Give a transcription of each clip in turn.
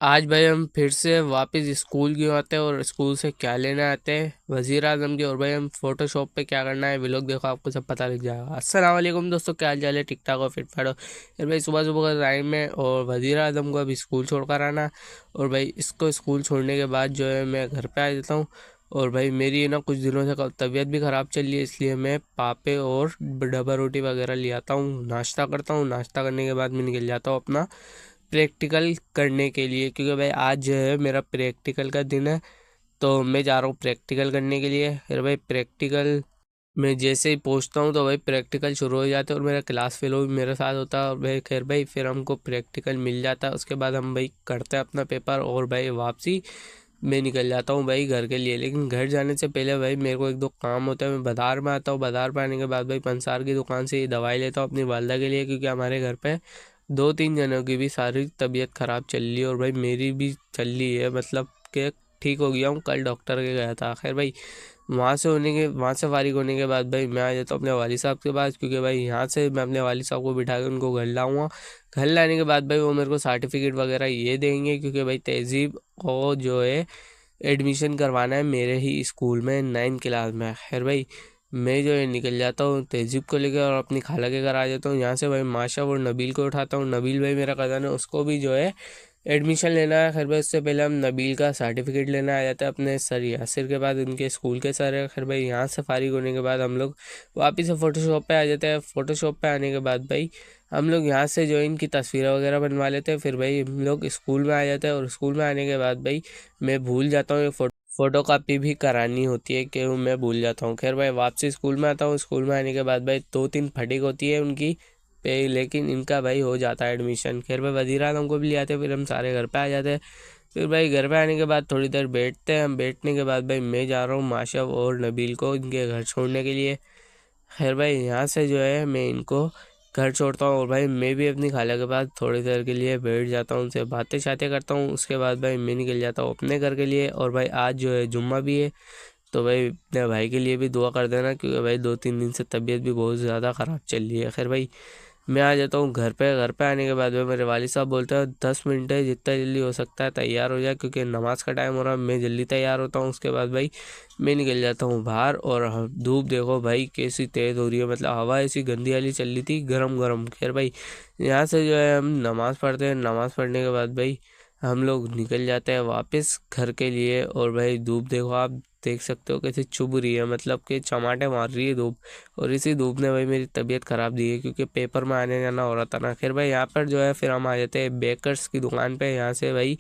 आज भाई हम फिर से वापस स्कूल क्यों आते हैं और स्कूल से क्या लेने आते हैं वजीर आजम की। और भाई हम फोटोशॉप पे क्या करना है व्लॉग देखो, आपको सब पता लग जाएगा। अस्सलाम वालेकुम दोस्तों, क्या हाल चाल है? ठीक ठाक हो? फिट फाट हो यार? भाई सुबह सुबह का टाइम है और वजीर आजम को अभी स्कूल छोड़ कर आना। और भाई इसको स्कूल छोड़ने के बाद जो है मैं घर पे आ जाता हूँ। और भाई मेरी ना कुछ दिनों से तबीयत भी ख़राब चल रही है, इसलिए मैं पापे और डबा रोटी वगैरह ले आता हूँ, नाश्ता करता हूँ। नाश्ता करने के बाद मैं निकल जाता हूँ अपना प्रैक्टिकल करने के लिए, क्योंकि भाई आज जो है मेरा प्रैक्टिकल का दिन है। तो मैं जा रहा हूँ प्रैक्टिकल करने के लिए। फिर भाई प्रैक्टिकल में जैसे ही पहुँचता हूँ तो भाई प्रैक्टिकल शुरू हो जाते हैं और मेरा क्लास फेलो भी मेरे साथ होता है। और भाई खैर भाई फिर हमको प्रैक्टिकल मिल जाता है, उसके बाद हम भाई करते हैं अपना पेपर और भाई वापसी मैं निकल जाता हूँ भाई घर के लिए। लेकिन घर जाने से पहले भाई मेरे को एक दो काम होता है। मैं बाज़ार में आता हूँ, बाज़ार में आने के बाद भाई पंसार की दुकान से ये दवाई लेता हूँ अपनी वालदा के लिए, क्योंकि हमारे घर पे दो तीन जनों की भी सारी तबीयत ख़राब चल रही है और भाई मेरी भी चल रही है, मतलब कि ठीक हो गया हूँ। कल डॉक्टर के गया था। खैर भाई वहाँ से फारिग होने के बाद भाई मैं आ जाता हूँ अपने वाली साहब के पास, क्योंकि भाई यहाँ से मैं अपने वाली साहब को बिठा के उनको घर लाऊंगा। घर लाने के बाद भाई वो मेरे को सर्टिफिकेट वगैरह ये देंगे, क्योंकि भाई तहजीब को जो है एडमिशन करवाना है मेरे ही स्कूल में 9th क्लास में। खैर भाई मैं जो है निकल जाता हूँ तहजीब को लेकर और अपनी खाला के घर आ जाता हूँ। यहाँ से भाई माशा और नबील को उठाता हूँ। नबील भाई मेरा कज़न है, उसको भी जो है एडमिशन लेना है। खैर भाई उससे पहले हम नबील का सर्टिफिकेट लेना आ जाता है अपने सर यासिर के बाद, उनके स्कूल के सर है। खैर भाई यहाँ से फारिग होने के बाद हम लोग वापस से फ़ोटोशॉप पे आ जाते हैं। फ़ोटोशॉप पे आने के बाद भाई हम लोग यहाँ से जो है इनकी तस्वीरें वगैरह बनवा लेते हैं। फिर भाई हम लोग स्कूल में आ जाते हैं और स्कूल में आने के बाद भाई मैं भूल जाता हूँ ये फ़ोटो कॉपी भी करानी होती है, कि मैं भूल जाता हूँ। खैर भाई वापसी स्कूल में आता हूँ। स्कूल में आने के बाद भाई दो तीन फटीक होती है उनकी पे, लेकिन इनका भाई हो जाता है एडमिशन। खैर भाई वज़ीर आज़म को भी ले आते हैं, फिर हम सारे घर पे आ जाते हैं। फिर भाई घर पे आने के बाद थोड़ी देर बैठते हैं। हम बैठने के बाद भाई मैं जा रहा हूँ माशव और नबील को इनके घर छोड़ने के लिए। खैर भाई यहाँ से जो है मैं इनको घर छोड़ता हूँ और भाई मैं भी अपनी खाला के पास थोड़ी देर के लिए बैठ जाता हूँ, उनसे बातें शातें करता हूँ। उसके बाद भाई मैं निकल जाता हूँ अपने घर के लिए। और भाई आज जो है जुम्मा भी है, तो भाई अपने भाई के लिए भी दुआ कर देना, क्योंकि भाई दो तीन दिन से तबीयत भी बहुत ज़्यादा ख़राब चल रही है। खैर भाई मैं आ जाता हूँ घर पे। घर पे आने के बाद में मेरे वालिद साहब बोलते हैं 10 मिनट है, जितना जल्दी हो सकता है तैयार हो जाए, क्योंकि नमाज़ का टाइम हो रहा है। मैं जल्दी तैयार होता हूँ। उसके बाद भाई मैं निकल जाता हूँ बाहर। और धूप देखो भाई कैसी तेज़ हो रही है, मतलब हवा ऐसी गंदी वाली चल रही थी, गरम गरम। खैर भाई यहाँ से जो है हम नमाज़ पढ़ते हैं। नमाज़ पढ़ने के बाद भाई हम लोग निकल जाते हैं वापस घर के लिए। और भाई धूप देखो, आप देख सकते हो कैसे चुभ रही है, मतलब कि चमाटे मार रही है धूप। और इसी धूप ने भाई मेरी तबीयत ख़राब दी है, क्योंकि पेपर में आने जाना हो रहा था ना। फिर भाई यहाँ पर जो है फिर हम आ जाते हैं बेकर्स की दुकान पे। यहाँ से भाई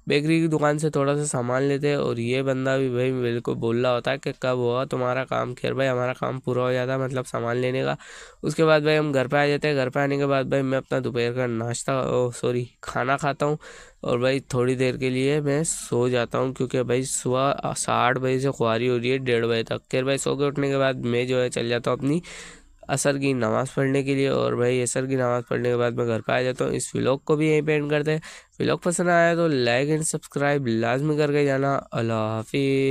बेकरी की दुकान से थोड़ा सा सामान लेते हैं। और ये बंदा भी भाई मेरे को बोल रहा होता है कि कब हुआ तुम्हारा काम। खैर भाई हमारा काम पूरा हो जाता है, मतलब सामान लेने का। उसके बाद भाई हम घर पे आ जाते हैं। घर पे आने के बाद भाई मैं अपना दोपहर का नाश्ता सॉरी खाना खाता हूँ। और भाई थोड़ी देर के लिए मैं सो जाता हूँ, क्योंकि भाई सुबह 8:30 से खुआरी हो रही है 1:30 तक। फिर भाई सो के उठने के बाद मैं जो है चल जाता हूँ अपनी असर की नमाज़ पढ़ने के लिए। और भाई असर की नमाज़ पढ़ने के बाद मैं घर पे आ जाता हूँ। इस व्लॉग को भी यहीं पे एंड करते हैं। व्लॉग पसंद आया तो लाइक एंड सब्सक्राइब लाजमी करके जाना। अल्लाह हाफिज़।